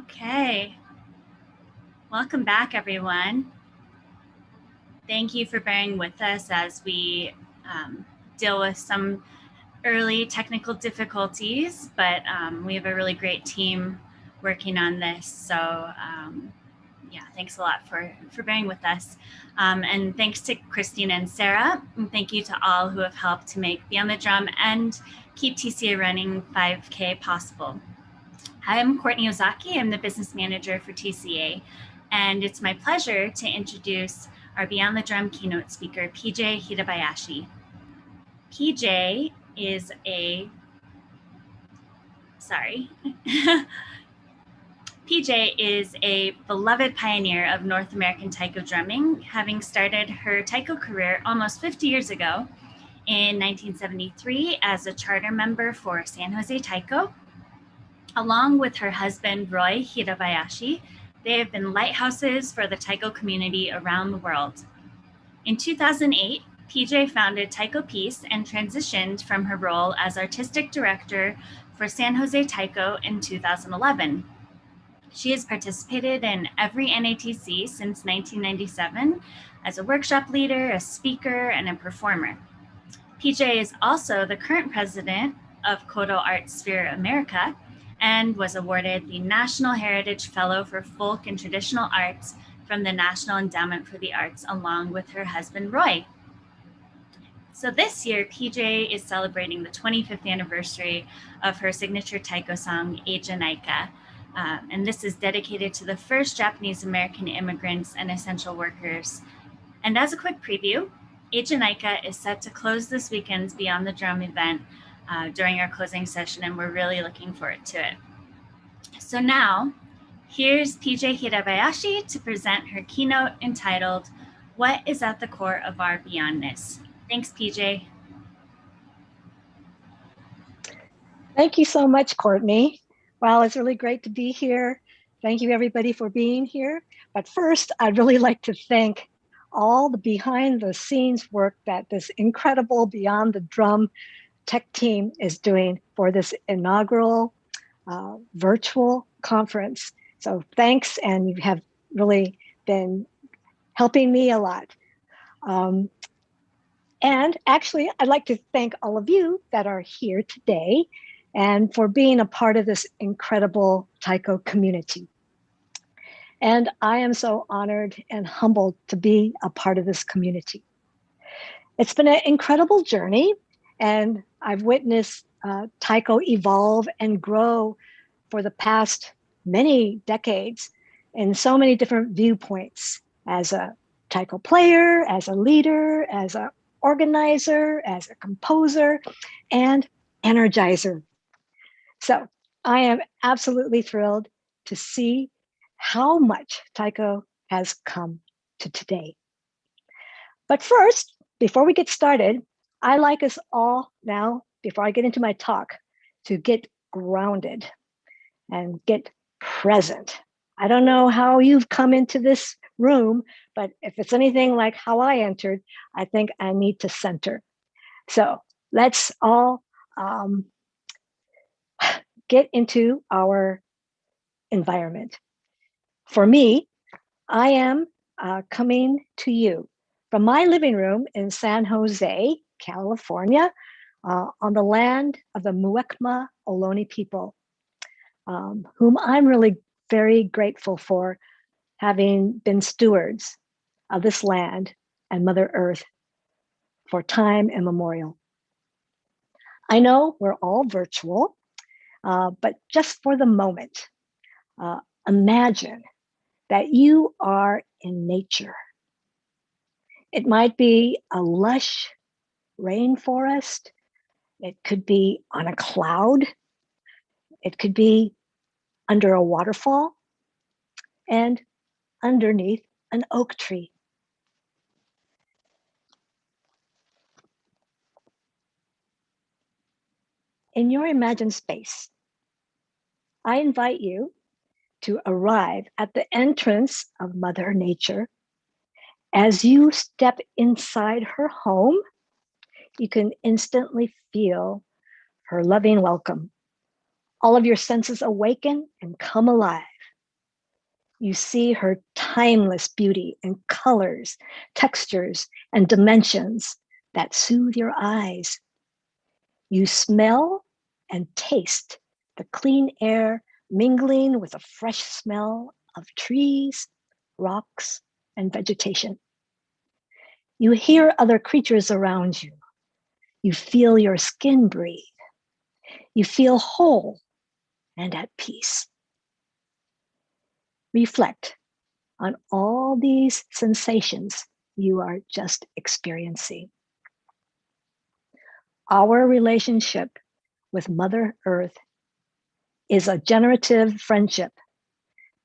Okay, welcome back, everyone. Thank you for bearing with us as we deal with some early technical difficulties, but we have a really great team working on this. So yeah, thanks a lot for bearing with us. And thanks to Christine and Sarah. And thank you to all who have helped to make Beyond the Drum and Keep TCA Running 5K possible. I'm Courtney Ozaki. I'm the business manager for TCA, and it's my pleasure to introduce our Beyond the Drum keynote speaker, PJ Hirabayashi. PJ is PJ is a beloved pioneer of North American Taiko drumming, having started her Taiko career almost 50 years ago in 1973 as a charter member for San Jose Taiko. Along with her husband, Roy Hirabayashi, they have been lighthouses for the Taiko community around the world. In 2008, PJ founded TaikoPeace and transitioned from her role as artistic director for San Jose Taiko in 2011. She has participated in every NATC since 1997 as a workshop leader, a speaker, and a performer. PJ is also the current president of Kodo Art Sphere America and was awarded the National Heritage Fellow for Folk and Traditional Arts from the National Endowment for the Arts, along with her husband, Roy. So this year, PJ is celebrating the 25th anniversary of her signature Taiko song, Eija Naika. And this is dedicated to the first Japanese American immigrants and essential workers. And as a quick preview, Eija Naika is set to close this weekend's Beyond the Drum event during our closing session, and we're really looking forward to it. So now, here's PJ Hirabayashi to present her keynote entitled, What is at the Core of Our BEYOND-ness? Thanks, PJ. Thank you so much, Courtney. Well, it's really great to be here. Thank you, everybody, for being here. But first, I'd really like to thank all the behind-the-scenes work that this incredible Beyond the Drum tech team is doing for this inaugural virtual conference. So thanks, and you have really been helping me a lot. And actually, I'd like to thank all of you that are here today and for being a part of this incredible Taiko community. And I am so honored and humbled to be a part of this community. It's been an incredible journey, and I've witnessed Taiko evolve and grow for the past many decades in so many different viewpoints, as a Taiko player, as a leader, as an organizer, as a composer, and energizer. So I am absolutely thrilled to see how much Taiko has come to today. But first, before we get started, I like us all now, before I get into my talk, to get grounded and get present. I don't know how you've come into this room, but if it's anything like how I entered, I think I need to center. So let's all get into our environment. For me, I am coming to you from my living room in San Jose, California, on the land of the Muwekma Ohlone people, whom I'm really very grateful for having been stewards of this land and Mother Earth for time immemorial. I know we're all virtual, but just for the moment, imagine that you are in nature. It might be a lush rainforest. It could be on a cloud. It could be under a waterfall and underneath an oak tree. In your imagined space, I invite you to arrive at the entrance of Mother Nature. As you step inside her home, you can instantly feel her loving welcome. All of your senses awaken and come alive. You see her timeless beauty in colors, textures, and dimensions that soothe your eyes. You smell and taste the clean air mingling with a fresh smell of trees, rocks, and vegetation. You hear other creatures around you. You feel your skin breathe. You feel whole and at peace. Reflect on all these sensations you are just experiencing. Our relationship with Mother Earth is a generative friendship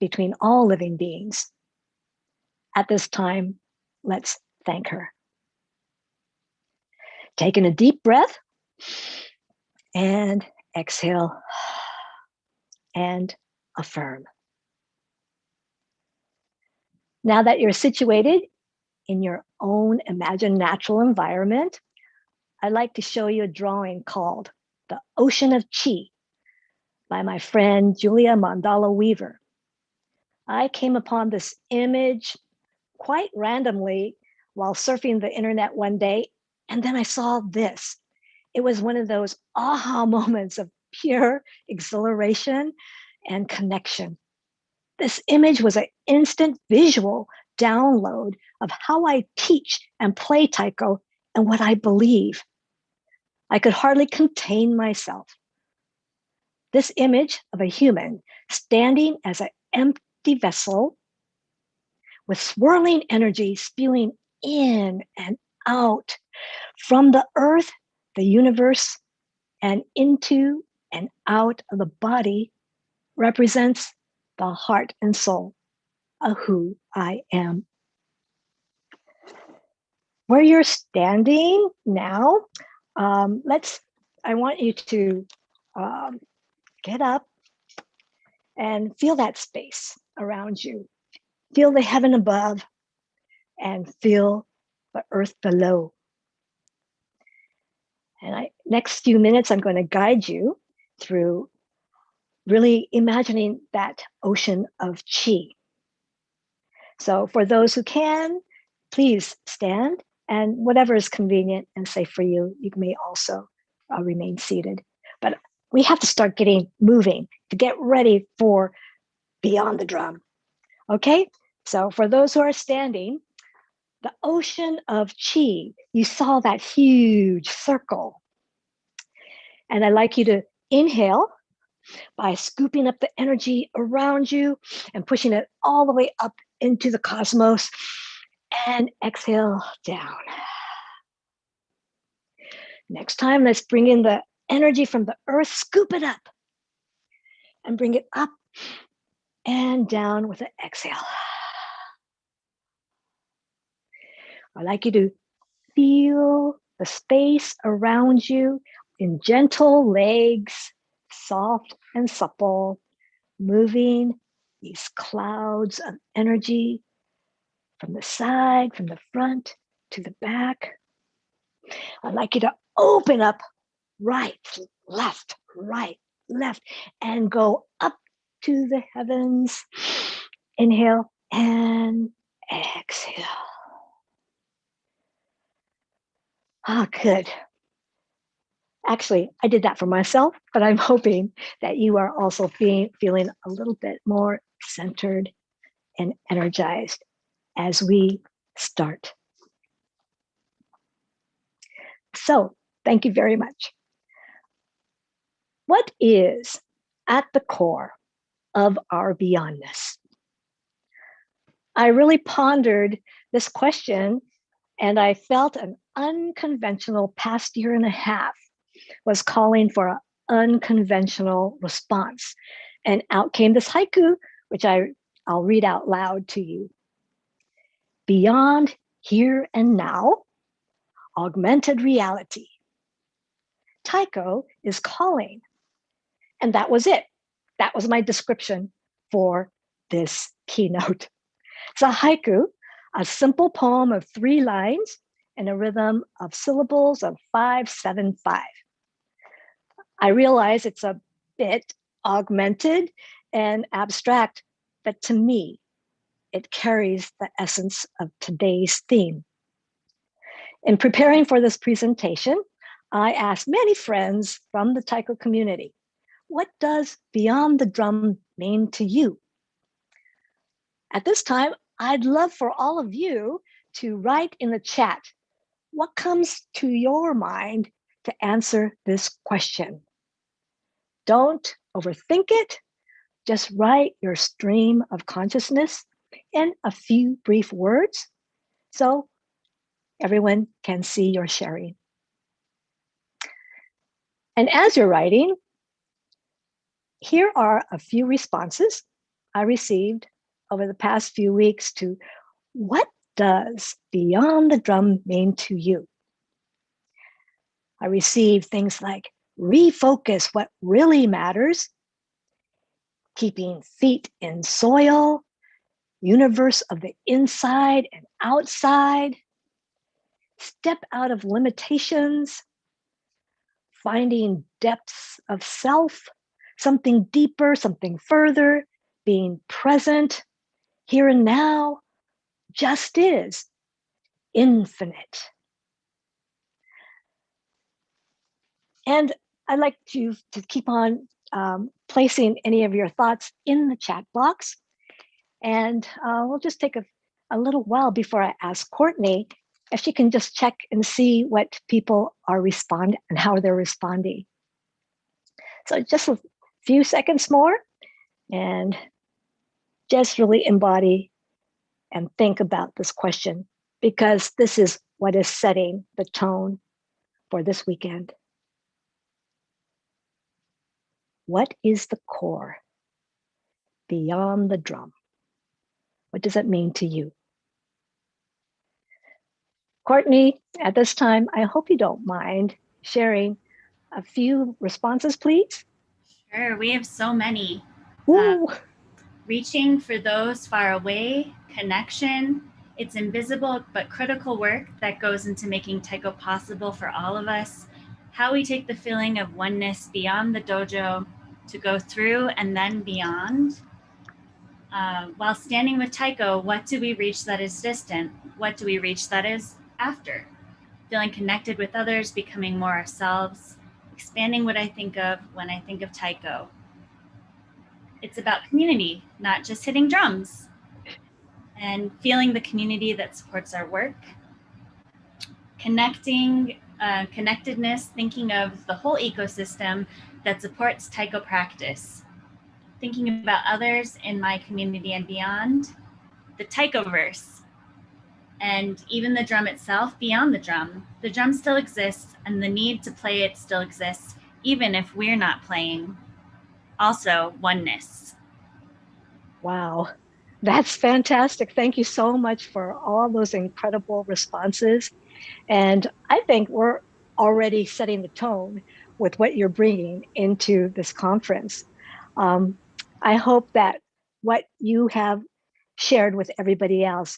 between all living beings. At this time, let's thank her. Taking a deep breath and exhale and affirm. Now that you're situated in your own imagined natural environment, I'd like to show you a drawing called The Ocean of Chi by my friend Julia Mandala Weaver. I came upon this image quite randomly while surfing the internet one day, and then I saw this. It was one of those aha moments of pure exhilaration and connection. This image was an instant visual download of how I teach and play taiko and what I believe. I could hardly contain myself. This image of a human standing as an empty vessel with swirling energy spewing in and out from the earth, the universe, and into and out of the body represents the heart and soul of who I am. Where you're standing now, I want you to get up and feel that space around you. Feel the heaven above and feel the earth below. And next few minutes, I'm going to guide you through really imagining that ocean of chi. So for those who can, please stand, and whatever is convenient and safe for you, you may also remain seated. But we have to start getting moving to get ready for Beyond the Drum. Okay, so for those who are standing, the ocean of chi, you saw that huge circle. And I'd like you to inhale by scooping up the energy around you and pushing it all the way up into the cosmos, and exhale down. Next time, let's bring in the energy from the earth, scoop it up, and bring it up and down with an exhale. I'd like you to feel the space around you in gentle legs, soft and supple, moving these clouds of energy from the side, from the front to the back. I'd like you to open up right, left, and go up to the heavens. Inhale and exhale. Good. Actually, I did that for myself, but I'm hoping that you are also feeling a little bit more centered and energized as we start. So, thank you very much. What is at the core of our beyondness? I really pondered this question, and I felt an unconventional past year and a half was calling for an unconventional response. And out came this haiku, which I'll read out loud to you. Beyond here and now, augmented reality. Taiko is calling. And that was it. That was my description for this keynote. It's a haiku, a simple poem of 3 lines and a rhythm of syllables of 5-7-5. I realize it's a bit augmented and abstract, but to me, it carries the essence of today's theme. In preparing for this presentation, I asked many friends from the Taiko community, what does Beyond the Drum mean to you? At this time, I'd love for all of you to write in the chat what comes to your mind to answer this question. Don't overthink it. Just write your stream of consciousness in a few brief words so everyone can see your sharing. And as you're writing, here are a few responses I received over the past few weeks to what does Beyond the Drum mean to you? I received things like refocus what really matters, keeping feet in soil, universe of the inside and outside, step out of limitations, finding depths of self, something deeper, something further, being present, here and now, just is, infinite. And I'd like to keep on placing any of your thoughts in the chat box. And we'll just take a little while before I ask Courtney if she can just check and see what people are responding and how they're responding. So just a few seconds more and just really embody and think about this question, because this is what is setting the tone for this weekend. What is the core beyond the drum? What does that mean to you? Courtney, at this time, I hope you don't mind sharing a few responses, please. Sure, we have so many. Reaching for those far away, connection, it's invisible but critical work that goes into making Taiko possible for all of us. How we take the feeling of oneness beyond the dojo to go through and then beyond. While standing with Taiko, what do we reach that is distant? What do we reach that is after? Feeling connected with others, becoming more ourselves, expanding what I think of when I think of Taiko. It's about community, not just hitting drums, and feeling the community that supports our work. Connecting, connectedness, thinking of the whole ecosystem that supports Taiko practice. Thinking about others in my community and beyond. The Taikoverse, and even the drum itself beyond the drum. The drum still exists, and the need to play it still exists, even if we're not playing. Also, oneness. Wow, that's fantastic. Thank you so much for all those incredible responses. And I think we're already setting the tone with what you're bringing into this conference. I hope that what you have shared with everybody else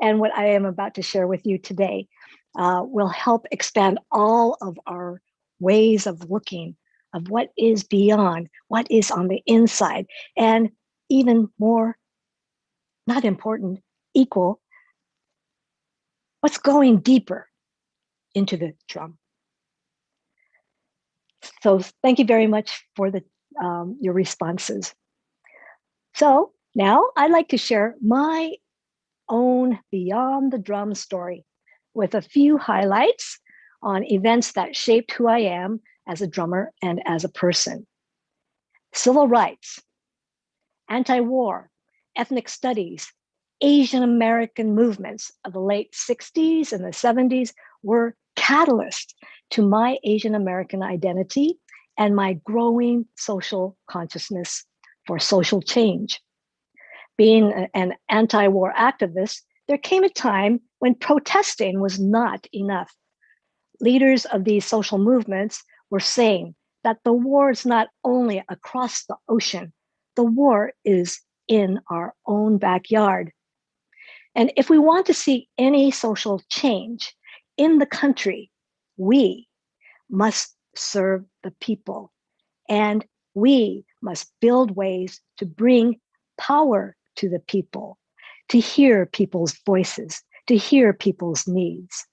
and what I am about to share with you today will help expand all of our ways of looking of what is beyond, what is on the inside, and even more, not important, equal, what's going deeper into the drum. So thank you very much for your responses. So now I'd like to share my own Beyond the Drum story with a few highlights on events that shaped who I am as a drummer and as a person. Civil rights, anti-war, ethnic studies, Asian American movements of the late 60s and the 70s were catalysts to my Asian American identity and my growing social consciousness for social change. Being an anti-war activist, there came a time when protesting was not enough. Leaders of these social movements were saying that the war is not only across the ocean, the war is in our own backyard. And if we want to see any social change in the country, we must serve the people, and we must build ways to bring power to the people, to hear people's voices, to hear people's needs.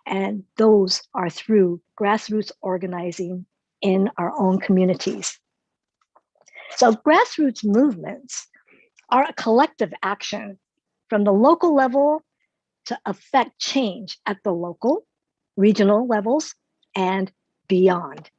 And those are through grassroots organizing in our own communities. So grassroots movements are a collective action from the local level to affect change at the local, regional levels, and beyond.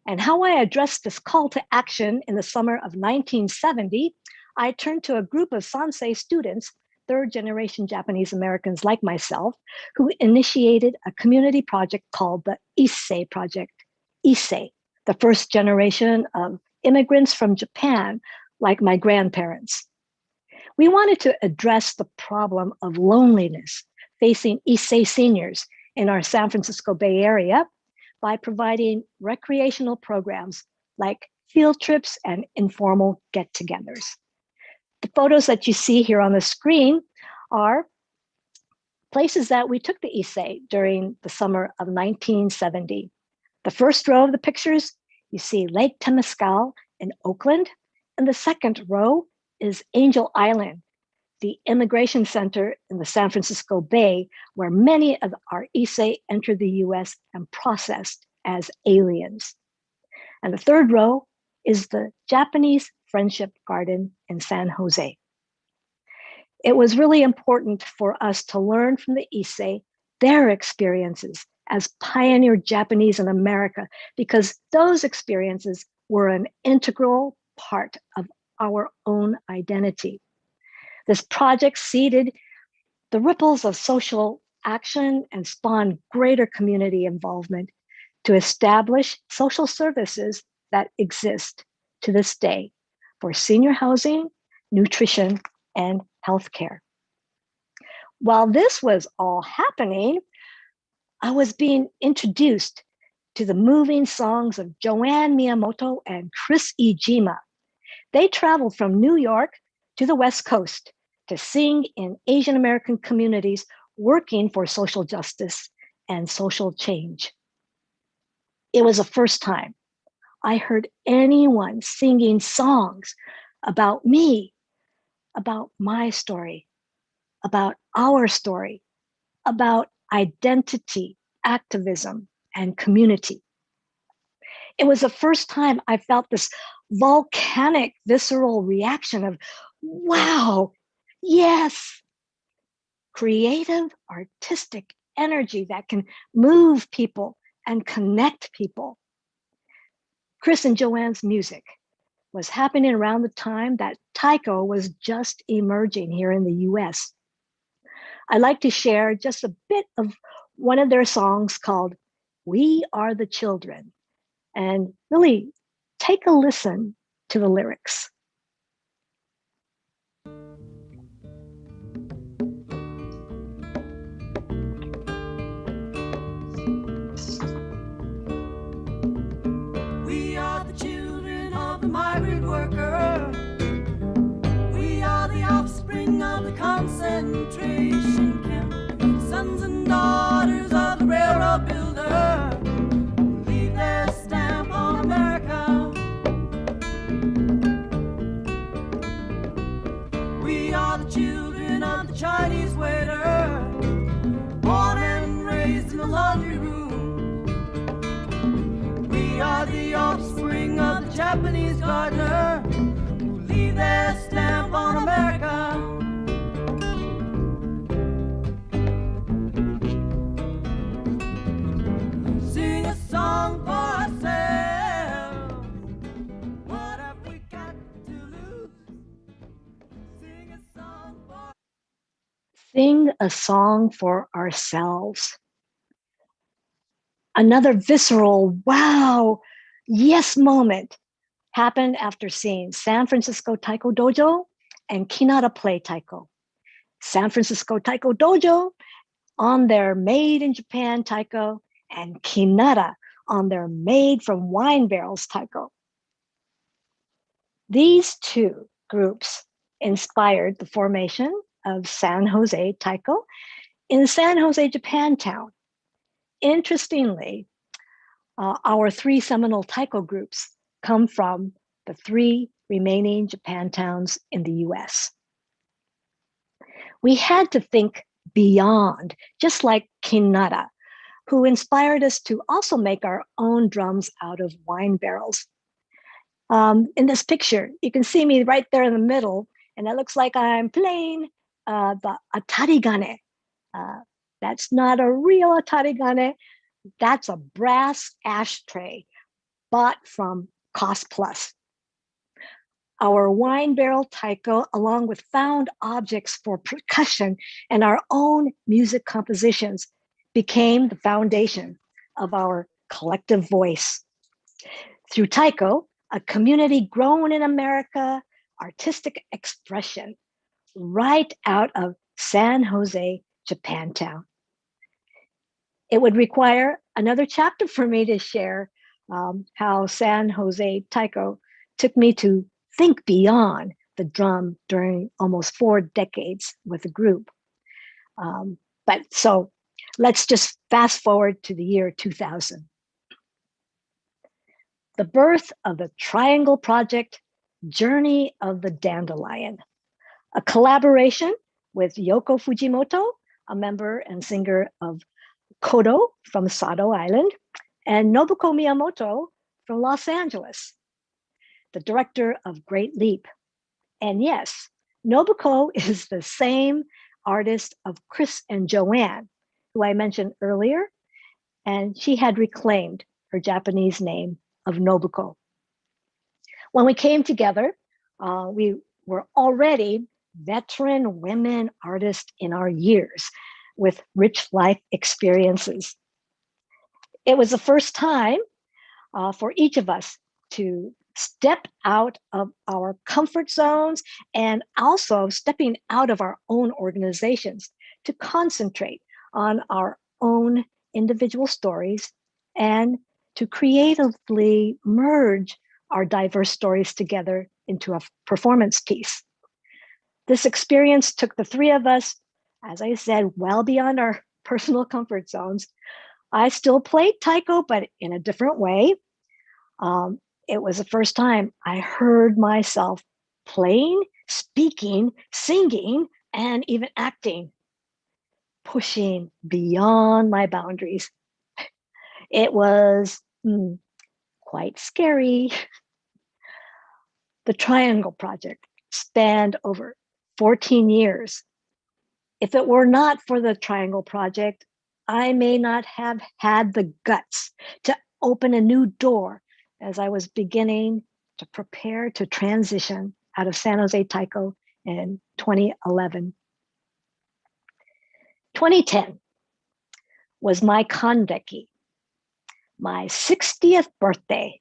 And how I addressed this call to action in the summer of 1970, I turned to a group of Sansei students, third-generation Japanese Americans like myself, who initiated a community project called the Issei Project. Issei, the first generation of immigrants from Japan, like my grandparents. We wanted to address the problem of loneliness facing Issei seniors in our San Francisco Bay Area by providing recreational programs like field trips and informal get-togethers. The photos that you see here on the screen are places that we took the Issei during the summer of 1970. The first row of the pictures, you see Lake Temescal in Oakland, and the second row is Angel Island, the immigration center in the San Francisco Bay, where many of our Issei entered the US and processed as aliens. And the third row is the Japanese Friendship Garden in San Jose. It was really important for us to learn from the Issei their experiences as pioneer Japanese in America, because those experiences were an integral part of our own identity. This project seeded the ripples of social action and spawned greater community involvement to establish social services that exist to this day for senior housing, nutrition, and healthcare. While this was all happening, I was being introduced to the moving songs of Joanne Miyamoto and Chris Ijima. They traveled from New York to the West Coast to sing in Asian American communities working for social justice and social change. It was the first time I heard anyone singing songs about me, about my story, about our story, about identity, activism, and community. It was the first time I felt this volcanic, visceral reaction of, wow, yes, creative, artistic energy that can move people and connect people. Chris and Joanne's music was happening around the time that Taiko was just emerging here in the US. I'd like to share just a bit of one of their songs called We Are the Children, and really take a listen to the lyrics. We are the children of the migrant worker. We are the offspring of the concentration camp. Sons and daughters of the railroad builder, who leave their stamp on America. We are the children of the Chinese waiter, born and raised in the laundry room. We are the offspring of the Japanese gardener, who leave their stamp on America. Sing a song for ourselves. What have we got to lose? Sing a song for... Sing a song for ourselves. Another visceral, wow, yes moment happened after seeing San Francisco Taiko Dojo and Kinata play Taiko. San Francisco Taiko Dojo on their made in Japan Taiko, and Kinata on their made from wine barrels Taiko. These two groups inspired the formation of San Jose Taiko in San Jose, Japantown. Interestingly, our three seminal Taiko groups come from the three remaining Japantowns in the US. We had to think beyond, just like Kinara, who inspired us to also make our own drums out of wine barrels. In this picture, you can see me right there in the middle, and it looks like I'm playing the atarigane. That's not a real atarigane. That's a brass ashtray bought from Cost Plus. Our wine barrel taiko, along with found objects for percussion and our own music compositions, became the foundation of our collective voice. Through taiko, a community grown in America, artistic expression right out of San Jose, Japantown. It would require another chapter for me to share how San Jose Taiko took me to think beyond the drum during almost 4 decades with the group. But so let's just fast forward to the year 2000. The birth of the Triangle Project, Journey of the Dandelion, a collaboration with Yoko Fujimoto, a member and singer of Kodo from Sado Island, and Nobuko Miyamoto from Los Angeles, the director of Great Leap. And yes, Nobuko is the same artist of Chris and Joanne, who I mentioned earlier, and she had reclaimed her Japanese name of Nobuko. When we came together, we were already veteran women artists in our years with rich life experiences. It was the first time for each of us to step out of our comfort zones and also stepping out of our own organizations to concentrate on our own individual stories and to creatively merge our diverse stories together into a performance piece. This experience took the 3 of us, as I said, well beyond our personal comfort zones. I still played taiko, but in a different way. It was the first time I heard myself playing, speaking, singing, and even acting, pushing beyond my boundaries. It was quite scary. The Triangle Project spanned over 14 years. If it were not for the Triangle Project, I may not have had the guts to open a new door as I was beginning to prepare to transition out of San Jose Taiko in 2011. 2010 was my Kanreki, my 60th birthday.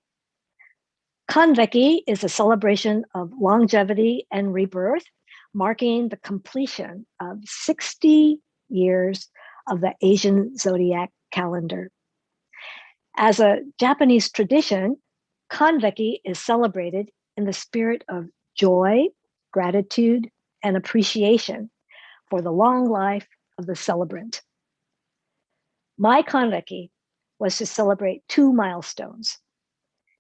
Kanreki is a celebration of longevity and rebirth, marking the completion of 60 years of the Asian zodiac calendar. As a Japanese tradition, Kanreki is celebrated in the spirit of joy, gratitude, and appreciation for the long life of the celebrant. My Kanreki was to celebrate 2 milestones: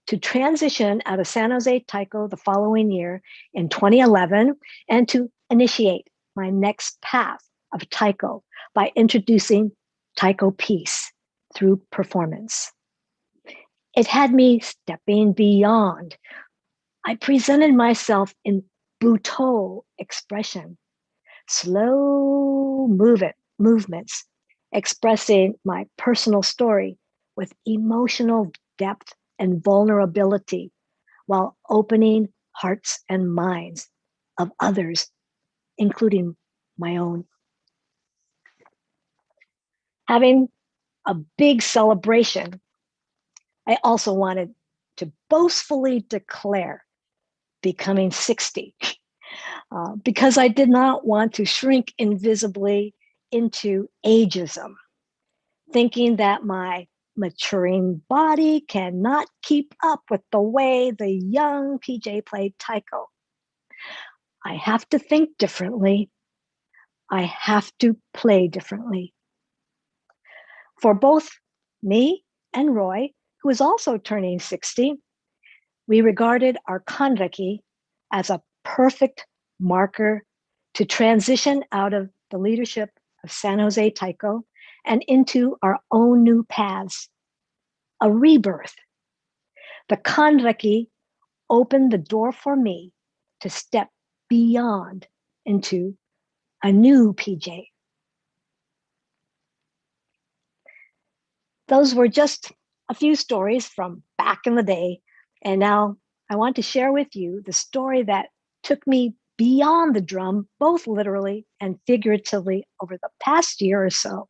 to transition out of San Jose Taiko the following year in 2011, and to initiate my next path of taiko by introducing TaikoPeace through performance. It had me stepping beyond. I presented myself in Buto expression, slow movements, expressing my personal story with emotional depth and vulnerability while opening hearts and minds of others, including my own. Having a big celebration, I also wanted to boastfully declare becoming 60 because I did not want to shrink invisibly into ageism, thinking that my maturing body cannot keep up with the way the young PJ played taiko. I have to think differently. I have to play differently. For both me and Roy, who is also turning 60, we regarded our Kanreki as a perfect marker to transition out of the leadership of San Jose Taiko and into our own new paths, a rebirth. The Kanreki opened the door for me to step beyond into a new PJ. Those were just a few stories from back in the day. And now I want to share with you the story that took me beyond the drum, both literally and figuratively, over the past year or so.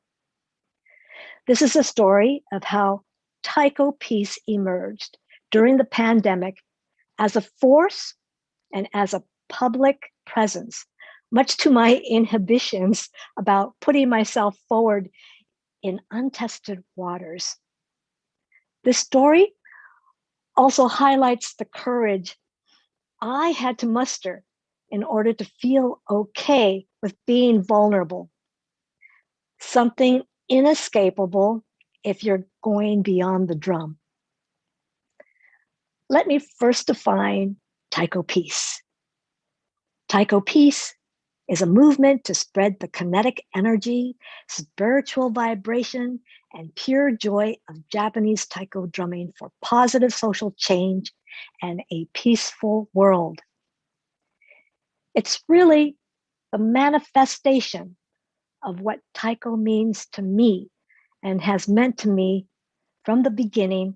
This is a story of how TaikoPeace emerged during the pandemic as a force and as a public presence, much to my inhibitions about putting myself forward in untested waters. This story also highlights the courage I had to muster in order to feel okay with being vulnerable. Something inescapable if you're going beyond the drum. Let me first define TaikoPeace. TaikoPeace is a movement to spread the kinetic energy, spiritual vibration, and pure joy of Japanese taiko drumming for positive social change and a peaceful world. It's really the manifestation of what taiko means to me and has meant to me from the beginning,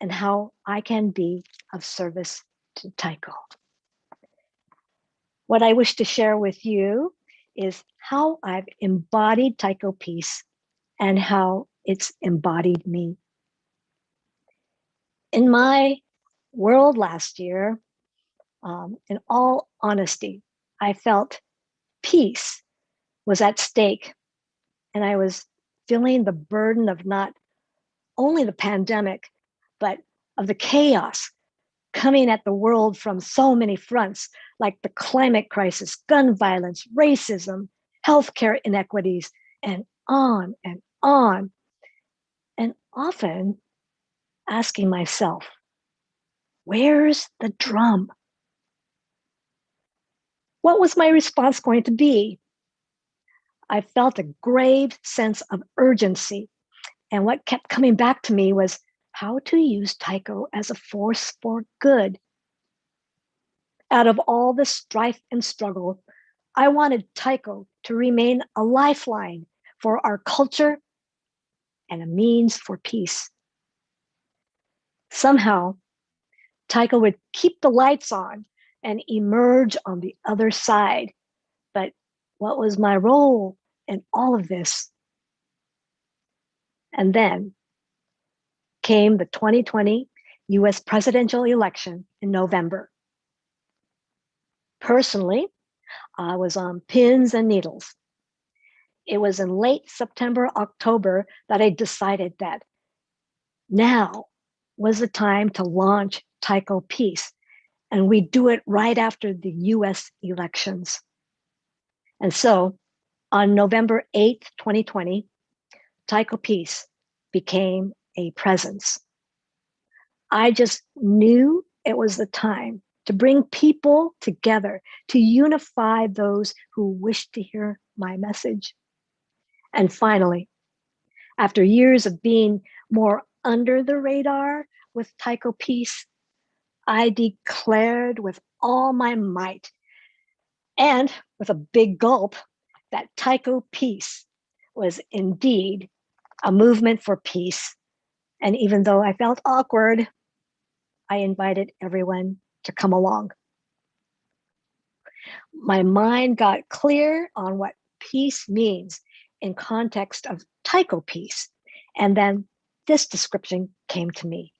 and how I can be of service to taiko. What I wish to share with you is how I've embodied TaikoPeace and how it's embodied me. In my world last year, in all honesty, I felt peace was at stake, and I was feeling the burden of not only the pandemic, but of the chaos coming at the world from so many fronts, like the climate crisis, gun violence, racism, healthcare inequities, and on and on. And often asking myself, where's the drum? What was my response going to be? I felt a grave sense of urgency. And what kept coming back to me was how to use taiko as a force for good. Out of all the strife and struggle, I wanted taiko to remain a lifeline for our culture and a means for peace. Somehow, taiko would keep the lights on and emerge on the other side. But what was my role in all of this? And then came the 2020 US presidential election in November. Personally, I was on pins and needles. It was in late September, October that I decided that now was the time to launch TaikoPeace, and we do it right after the US elections. And so on November 8th, 2020, TaikoPeace became a presence. I just knew it was the time to bring people together, to unify those who wished to hear my message. And finally, after years of being more under the radar with TaikoPeace, I declared with all my might and with a big gulp that TaikoPeace was indeed a movement for peace. And even though I felt awkward, I invited everyone to come along. My mind got clear on what peace means in context of TaikoPeace. And then this description came to me.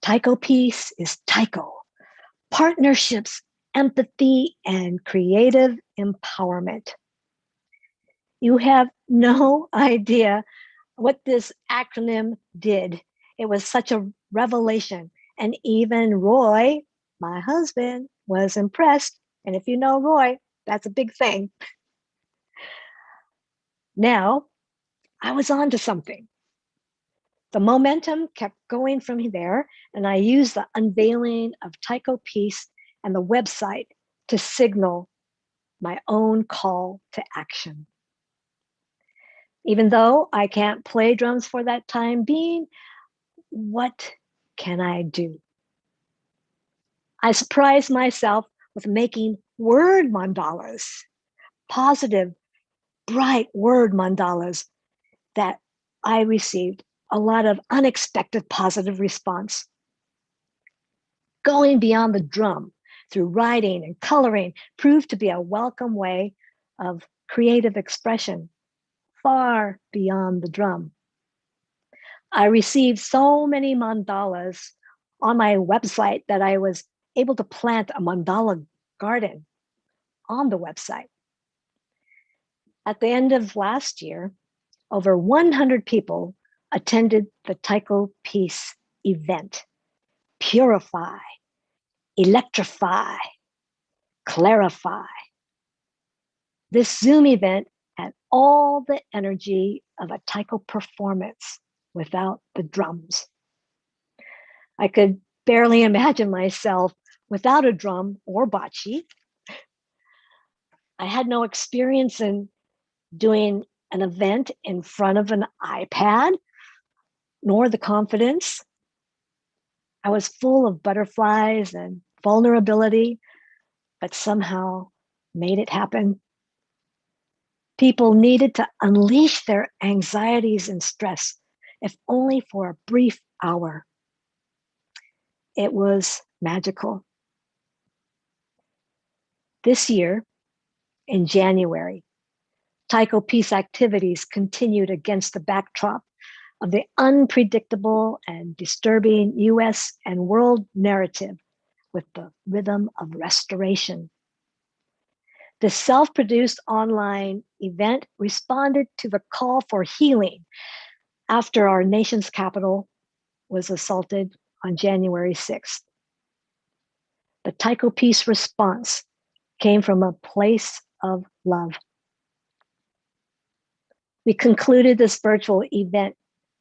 TaikoPeace is taiko, partnerships, empathy, and creative empowerment. You have no idea what this acronym did. It was such a revelation. And even Roy, my husband, was impressed. And if you know Roy, that's a big thing. Now, I was on to something. The momentum kept going from there, and I used the unveiling of TaikoPeace and the website to signal my own call to action. Even though I can't play drums for that time being, what can I do? I surprised myself with making word mandalas, positive, bright word mandalas that I received a lot of unexpected positive response. Going beyond the drum through writing and coloring proved to be a welcome way of creative expression, far beyond the drum. I received so many mandalas on my website that I was able to plant a mandala garden on the website. At the end of last year, over 100 people attended the TaikoPeace event. Purify, electrify, clarify. This Zoom event had all the energy of a taiko performance without the drums. I could barely imagine myself without a drum or bachi. I had no experience in doing an event in front of an iPad, nor the confidence. I was full of butterflies and vulnerability, but somehow made it happen. People needed to unleash their anxieties and stress, if only for a brief hour. It was magical. This year, in January, TaikoPeace activities continued against the backdrop of the unpredictable and disturbing US and world narrative with the rhythm of restoration. The self-produced online event responded to the call for healing after our nation's capital was assaulted on January 6th. The TaikoPeace response came from a place of love. We concluded this virtual event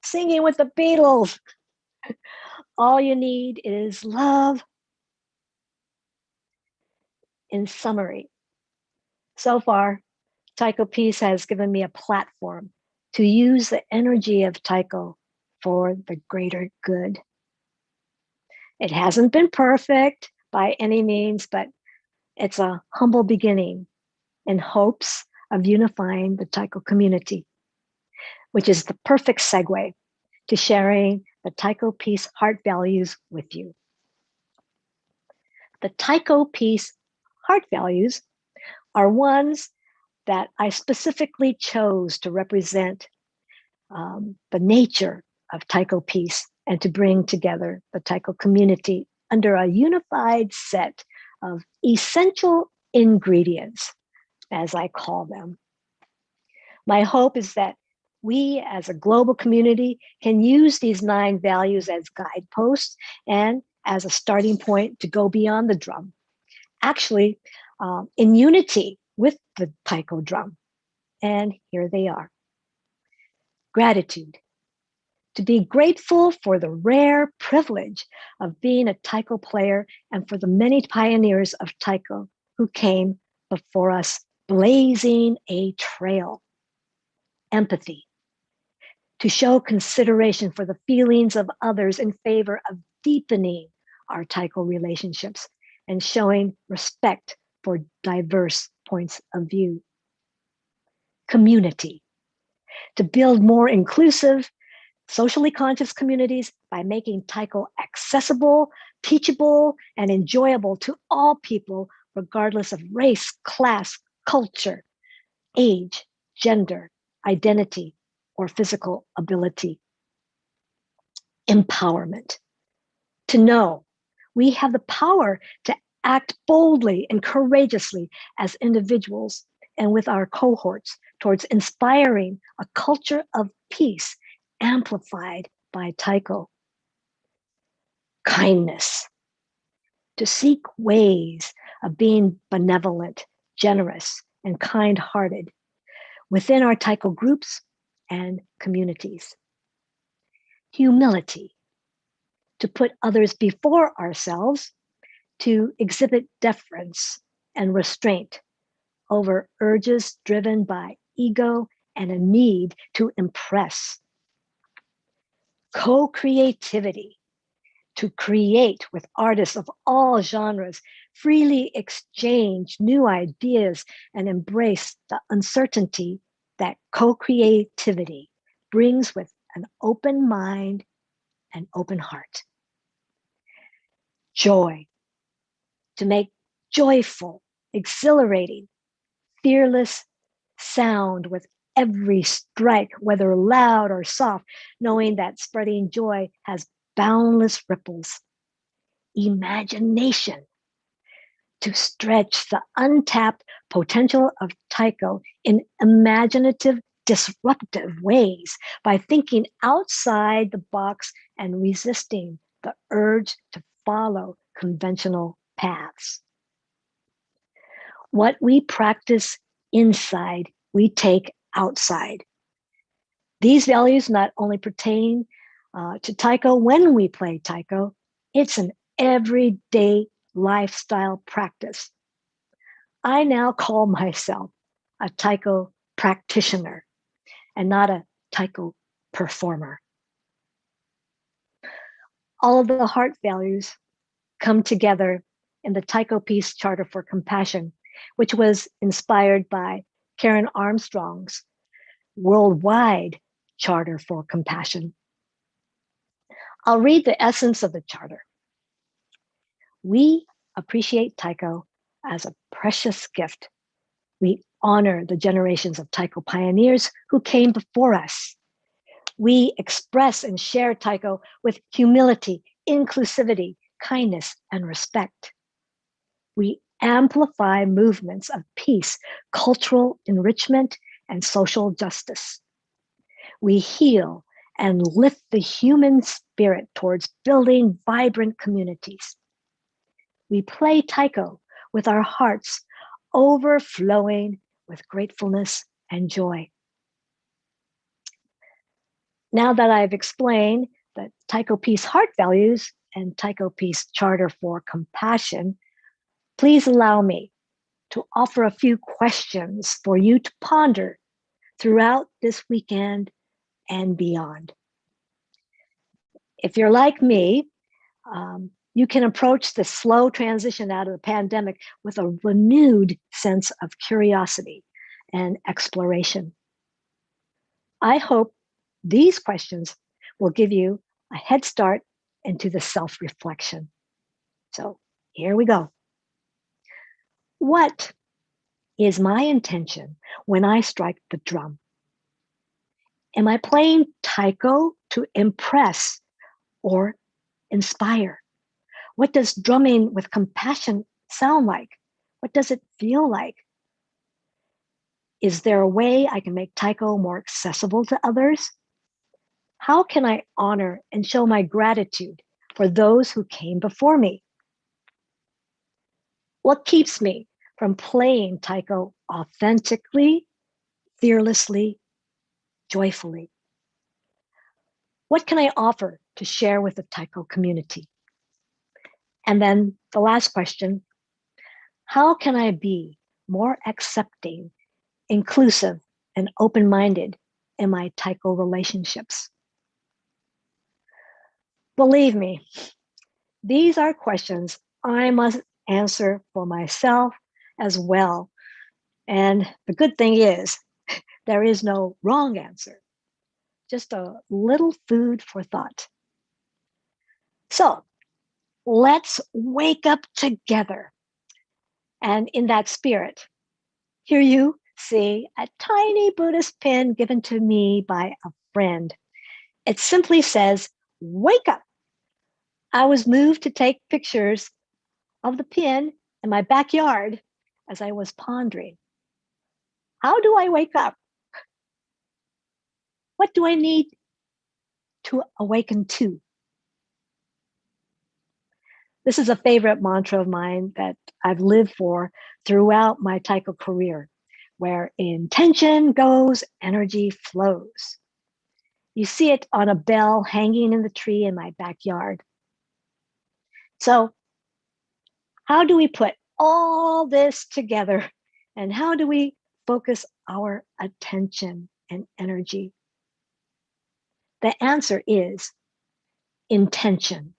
singing with the Beatles. All you need is love. In summary, so far, TaikoPeace has given me a platform to use the energy of Taiko for the greater good. It hasn't been perfect by any means, but it's a humble beginning in hopes of unifying the Taiko community, which is the perfect segue to sharing the TaikoPeace heart values with you. The TaikoPeace heart values are ones that I specifically chose to represent the nature of TaikoPeace and to bring together the Taiko community under a unified set of essential ingredients, as I call them. My hope is that we as a global community can use these 9 values as guideposts and as a starting point to go beyond the drum, actually in unity with the Taiko drum. And here they are. Gratitude. To be grateful for the rare privilege of being a Taiko player and for the many pioneers of Taiko who came before us, blazing a trail. Empathy. To show consideration for the feelings of others in favor of deepening our Taiko relationships and showing respect for diverse points of view. Community. To build more inclusive, socially conscious communities by making Taiko accessible, teachable, and enjoyable to all people, regardless of race, class, culture, age, gender, identity, or physical ability. Empowerment. To know we have the power to act boldly and courageously as individuals and with our cohorts towards inspiring a culture of peace amplified by Taiko. Kindness. To seek ways of being benevolent, generous, and kind-hearted within our Taiko groups and communities. Humility. To put others before ourselves, to exhibit deference and restraint, over urges driven by ego and a need to impress. Co-creativity, to create with artists of all genres, freely exchange new ideas and embrace the uncertainty that co-creativity brings with an open mind and open heart. Joy, to make joyful, exhilarating, fearless sound with every strike, whether loud or soft, knowing that spreading joy has boundless ripples. Imagination, to stretch the untapped potential of Taiko in imaginative, disruptive ways by thinking outside the box and resisting the urge to follow conventional paths. What we practice inside, we take outside. These values not only pertain to Taiko when we play Taiko, it's an everyday lifestyle practice. I now call myself a Taiko practitioner and not a Taiko performer. All of the heart values come together in the TaikoPeace Charter for Compassion, which was inspired by Karen Armstrong's worldwide Charter for Compassion. I'll read the essence of the charter. We appreciate Taiko as a precious gift. We honor the generations of Taiko pioneers who came before us. We express and share Taiko with humility, inclusivity, kindness, and respect. We amplify movements of peace, cultural enrichment, and social justice. We heal and lift the human spirit towards building vibrant communities. We play Taiko with our hearts overflowing with gratefulness and joy. Now that I've explained the TaikoPeace heart values and TaikoPeace Charter for Compassion, please allow me to offer a few questions for you to ponder throughout this weekend and beyond. If you're like me, you can approach the slow transition out of the pandemic with a renewed sense of curiosity and exploration. I hope these questions will give you a head start into the self-reflection. So here we go. What is my intention when I strike the drum? Am I playing Taiko to impress or inspire? What does drumming with compassion sound like? What does it feel like? Is there a way I can make Taiko more accessible to others? How can I honor and show my gratitude for those who came before me? What keeps me from playing Taiko authentically, fearlessly, joyfully? What can I offer to share with the Taiko community? And then the last question, how can I be more accepting, inclusive, and open-minded in my Taiko relationships? Believe me, these are questions I must answer for myself as well. And the good thing is, there is no wrong answer, just a little food for thought. So let's wake up together. And in that spirit, here you see a tiny Buddhist pin given to me by a friend. It simply says, wake up. I was moved to take pictures of the pin in my backyard as I was pondering. How do I wake up? What do I need to awaken to? This is a favorite mantra of mine that I've lived for throughout my Taiko career, where intention goes, energy flows. You see it on a bell hanging in the tree in my backyard. So how do we put all this together And how do we focus our attention and energy? The answer is intention.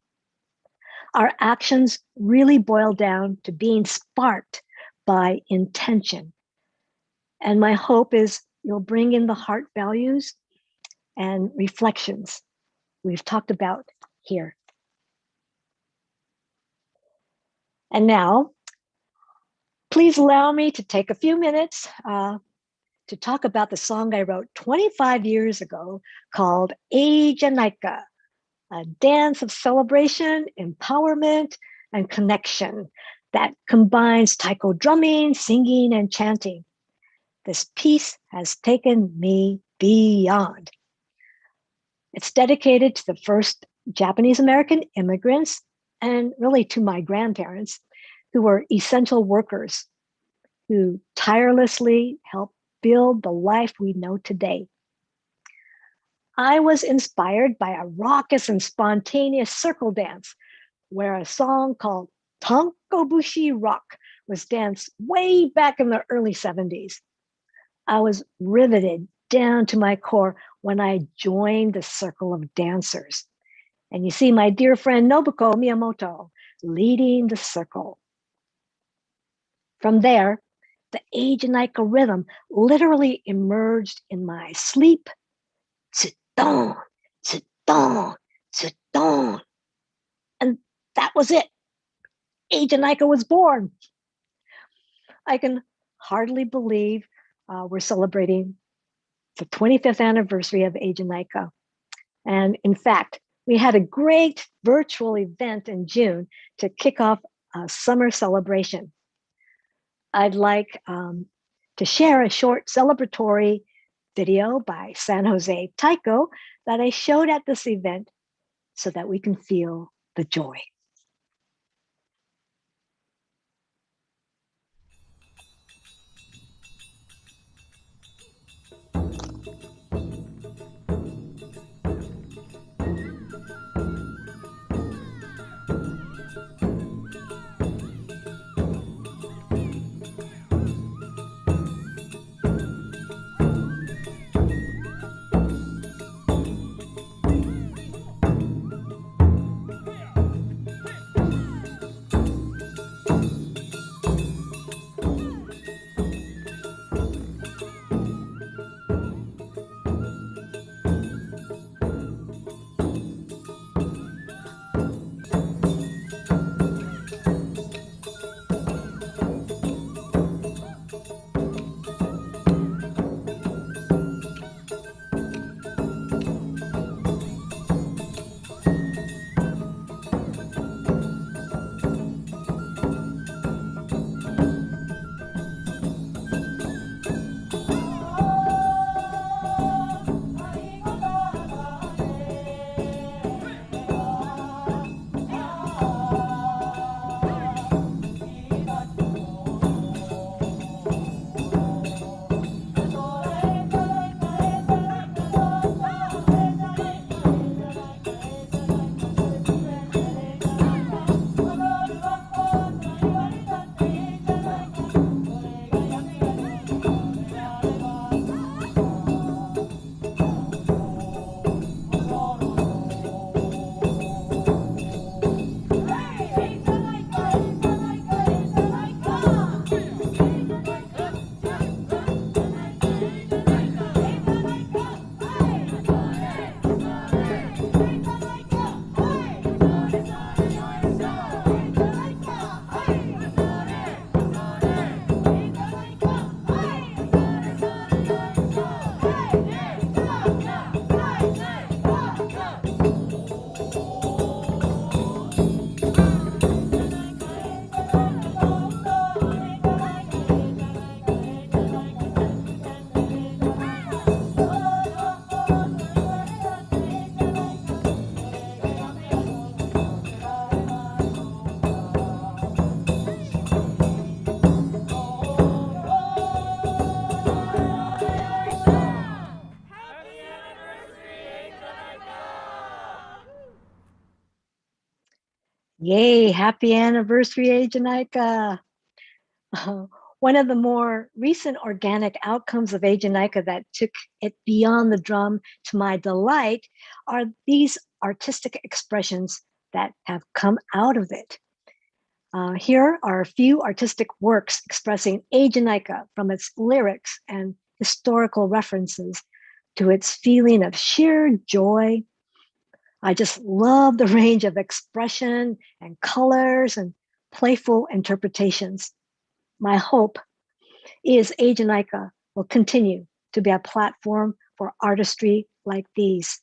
Our actions really boil down to being sparked by intention. And my hope is you'll bring in the heart values and reflections we've talked about here. And now, please allow me to take a few minutes to talk about the song I wrote 25 years ago called Eijanaika, a dance of celebration, empowerment, and connection that combines taiko drumming, singing, and chanting. This piece has taken me beyond. It's dedicated to the first Japanese American immigrants and really to my grandparents who were essential workers who tirelessly helped build the life we know today. I was inspired by a raucous and spontaneous circle dance where a song called Tankobushi Rock was danced way back in the early 70s. I was riveted down to my core when I joined the circle of dancers. And you see my dear friend Nobuko Miyamoto leading the circle. From there, the Eijanaika rhythm literally emerged in my sleep. Tsu-don, tsu-don, tsu-don. And that was it. Eijanaika was born. I can hardly believe we're celebrating the 25th anniversary of Eijanaika. And in fact, we had a great virtual event in June to kick off a summer celebration. I'd like to share a short celebratory video by San Jose Taiko that I showed at this event so that we can feel the joy. Yay, happy anniversary, Eijanaika. One of the more recent organic outcomes of Ajanika that took it beyond the drum to my delight are these artistic expressions that have come out of it. Here are a few artistic works expressing Ajanika from its lyrics and historical references to its feeling of sheer joy. I just love the range of expression and colors and playful interpretations. My hope is Ajanika will continue to be a platform for artistry like these.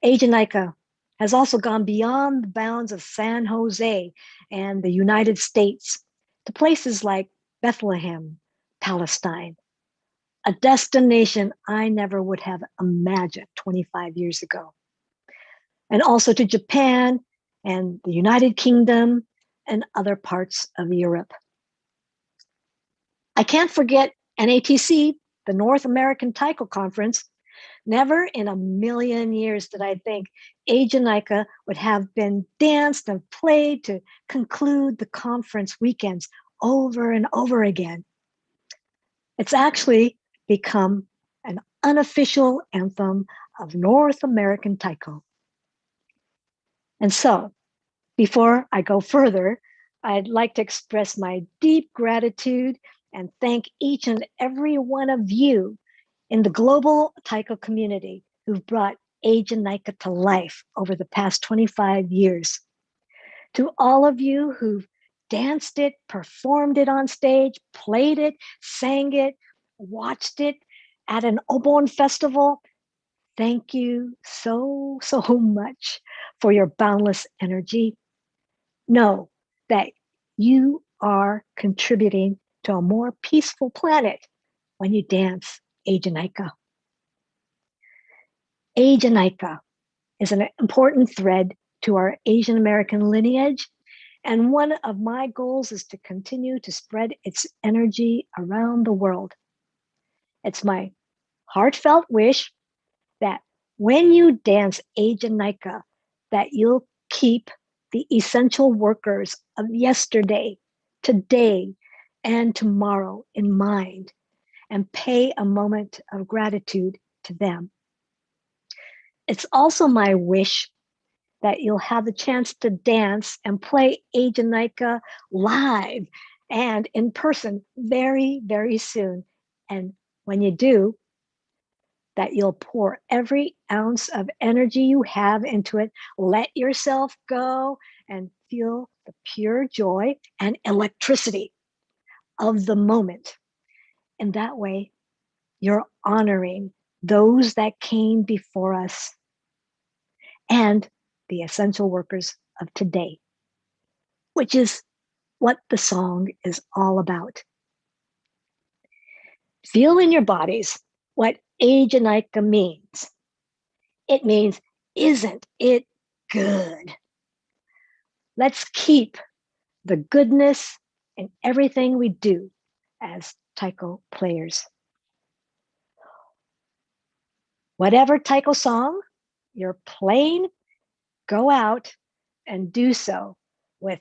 Ajanika has also gone beyond the bounds of San Jose and the United States to places like Bethlehem, Palestine, a destination I never would have imagined 25 years ago, and also to Japan and the United Kingdom and other parts of Europe. I can't forget NATC, the North American Taiko Conference. Never in a million years did I think Ajanika would have been danced and played to conclude the conference weekends over and over again. It's actually become an unofficial anthem of North American Taiko. And so, before I go further, I'd like to express my deep gratitude and thank each and every one of you in the global Taiko community who've brought Ajanika to life over the past 25 years. To all of you who've danced it, performed it on stage, played it, sang it, watched it at an Obon festival, thank you so much for your boundless energy. Know that you are contributing to a more peaceful planet when you dance Ajanika. Ajanika is an important thread to our Asian American lineage, and one of my goals is to continue to spread its energy around the world. It's my heartfelt wish that when you dance Ajanika, that you'll keep the essential workers of yesterday, today, and tomorrow in mind, and pay a moment of gratitude to them. It's also my wish that you'll have the chance to dance and play Ajanika live and in person very, very soon. And when you do, that you'll pour every ounce of energy you have into it, let yourself go, and feel the pure joy and electricity of the moment. In that way, you're honoring those that came before us and the essential workers of today, which is what the song is all about. Feel in your bodies what Ajanika means. It means, isn't it good? Let's keep the goodness in everything we do as Taiko players. Whatever Taiko song you're playing, go out and do so with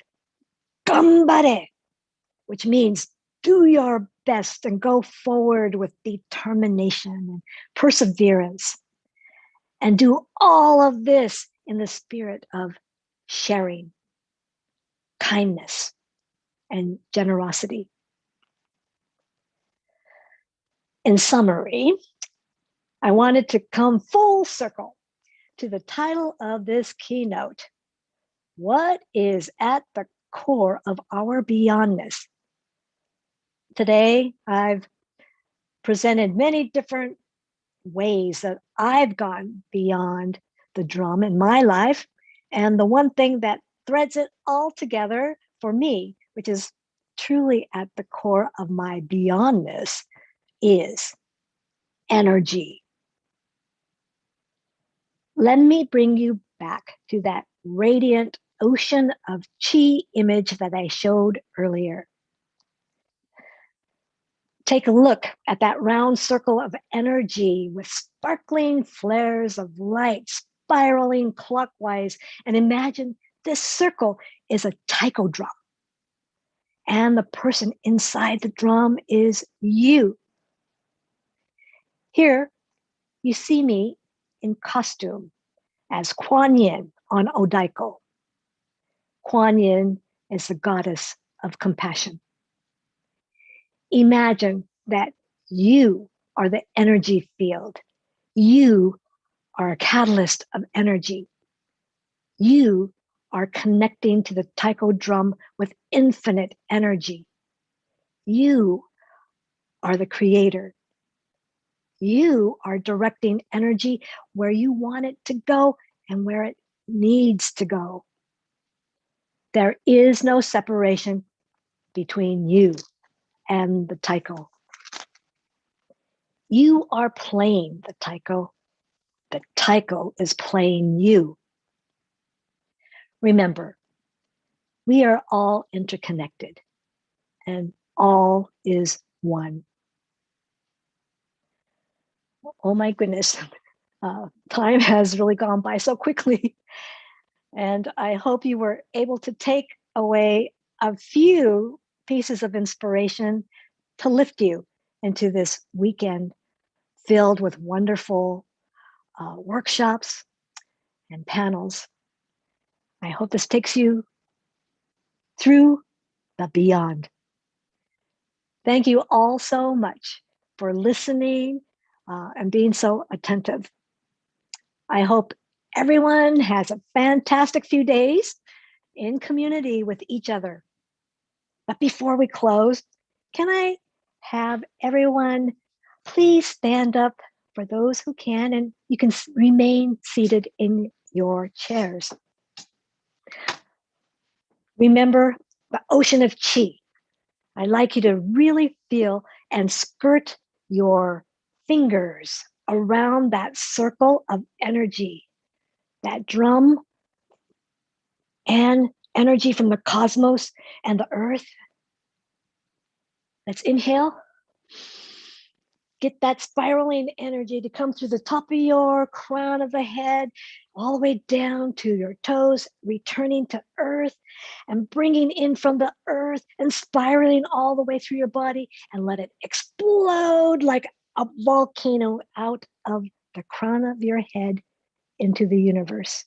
Ganbare, which means do your best and go forward with determination and perseverance. And do all of this in the spirit of sharing, kindness, and generosity. In summary, I wanted to come full circle to the title of this keynote. What is at the core of our beyondness? Today, I've presented many different ways that I've gone beyond the drum in my life. And the one thing that threads it all together for me, which is truly at the core of my beyondness, is energy. Let me bring you back to that radiant ocean of chi image that I showed earlier. Take a look at that round circle of energy with sparkling flares of light spiraling clockwise, and imagine this circle is a taiko drum. and the person inside the drum is you. Here, you see me in costume as Kuan Yin on Odaiko. Kuan Yin is the goddess of compassion. Imagine that you are the energy field. You are a catalyst of energy. You are connecting to the taiko drum with infinite energy. You are the creator. You are directing energy where you want it to go and where it needs to go. There is no separation between you and the taiko. You are playing the taiko. The taiko is playing you. Remember, we are all interconnected and all is one. Oh my goodness, time has really gone by so quickly. And I hope you were able to take away a few pieces of inspiration to lift you into this weekend filled with wonderful workshops and panels. I hope this takes you through the beyond. Thank you all so much for listening and being so attentive. I hope everyone has a fantastic few days in community with each other. But before we close, can I have everyone please stand up for those who can, and you can remain seated in your chairs. Remember the ocean of chi. I'd like you to really feel and skirt your fingers around that circle of energy, that drum and energy from the cosmos and the earth. Let's inhale. Get that spiraling energy to come through the top of your crown of the head, all the way down to your toes, returning to earth and bringing in from the earth and spiraling all the way through your body, and let it explode like a volcano out of the crown of your head into the universe.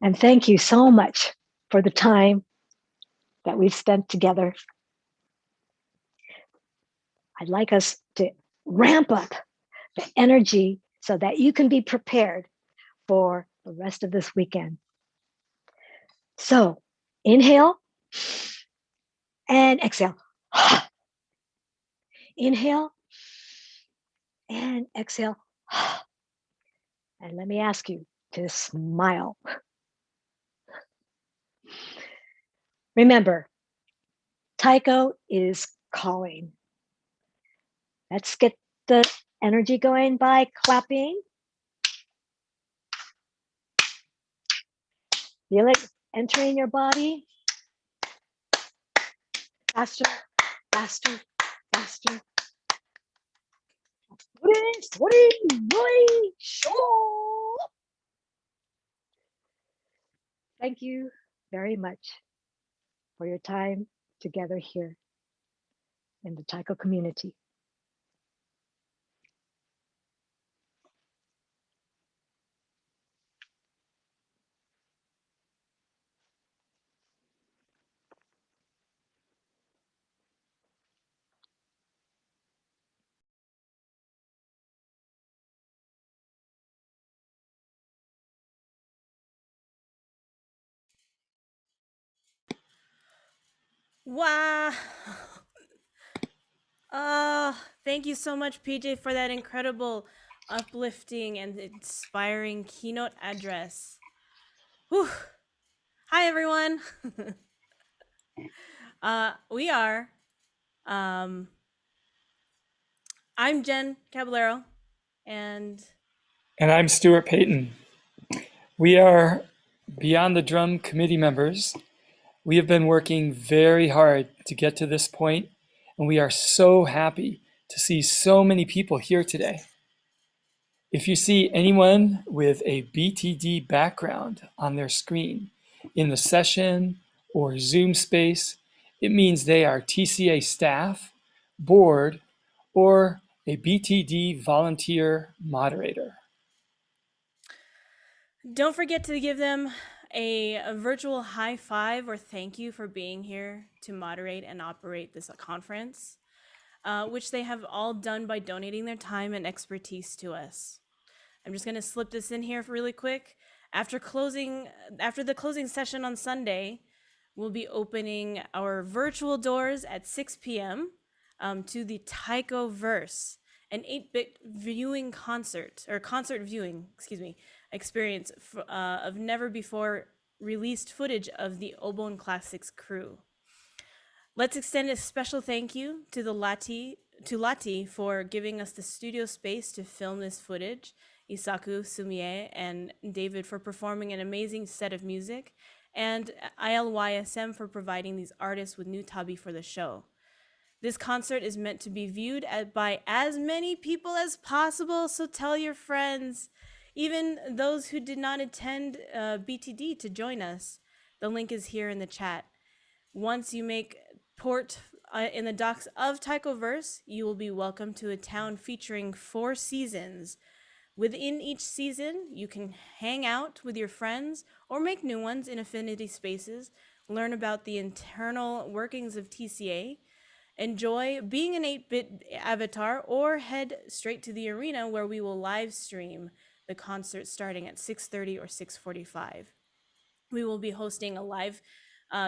And thank you so much for the time that we've spent together. I'd like us to ramp up the energy so that you can be prepared for the rest of this weekend. So inhale and exhale. Inhale and exhale. And let me ask you to smile. Remember, Taiko is calling. Let's get the energy going by clapping. Feel it entering your body. Faster, faster, faster. Thank you very much for your time together here in the Taiko community. Wow. Thank you so much, PJ, for that incredible, uplifting, and inspiring keynote address. Whew. Hi, everyone. We are. I'm Jen Caballero, and I'm Stuart Payton. We are Beyond the Drum committee members. We have been working very hard to get to this point, and we are so happy to see so many people here today. If you see anyone with a BTD background on their screen, in the session or Zoom space, it means they are TCA staff, board, or a BTD volunteer moderator. Don't forget to give them a virtual high five or thank you for being here to moderate and operate this conference, which they have all done by donating their time and expertise to us. I'm just going to slip this in here really quick. After the closing session on Sunday, we'll be opening our virtual doors at 6 p.m. To the Taiko Verse, an 8-bit viewing concert viewing experience of never before released footage of the Obon Classics crew. Let's extend a special thank you to Lati for giving us the studio space to film this footage, Isaku, Sumie, and David for performing an amazing set of music, and ILYSM for providing these artists with new tabi for the show. This concert is meant to be viewed by as many people as possible, so tell your friends, even those who did not attend BTD, to join us. The link is here in the chat. Once you make port in the docks of Taikoverse, you will be welcomed to a town featuring 4 seasons. Within each season, you can hang out with your friends or make new ones in affinity spaces, learn about the internal workings of TCA, enjoy being an 8-bit avatar, or head straight to the arena where we will live stream the concert starting at 6:30 or 6:45. We will be hosting a live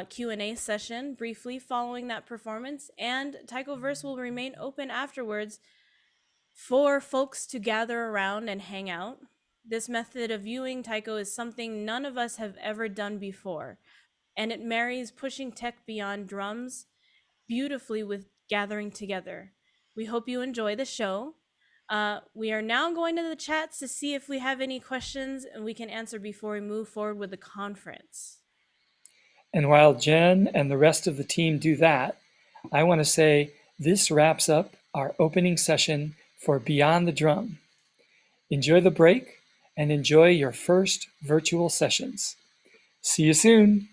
Q&A session briefly following that performance, and Taikoverse will remain open afterwards for folks to gather around and hang out. This method of viewing Taiko is something none of us have ever done before, and it marries pushing tech beyond drums beautifully with gathering together. We hope you enjoy the show. We are now going to the chats to see if we have any questions and we can answer before we move forward with the conference. And while Jen and the rest of the team do that, I want to say this wraps up our opening session for Beyond the Drum. Enjoy the break and enjoy your first virtual sessions. See you soon.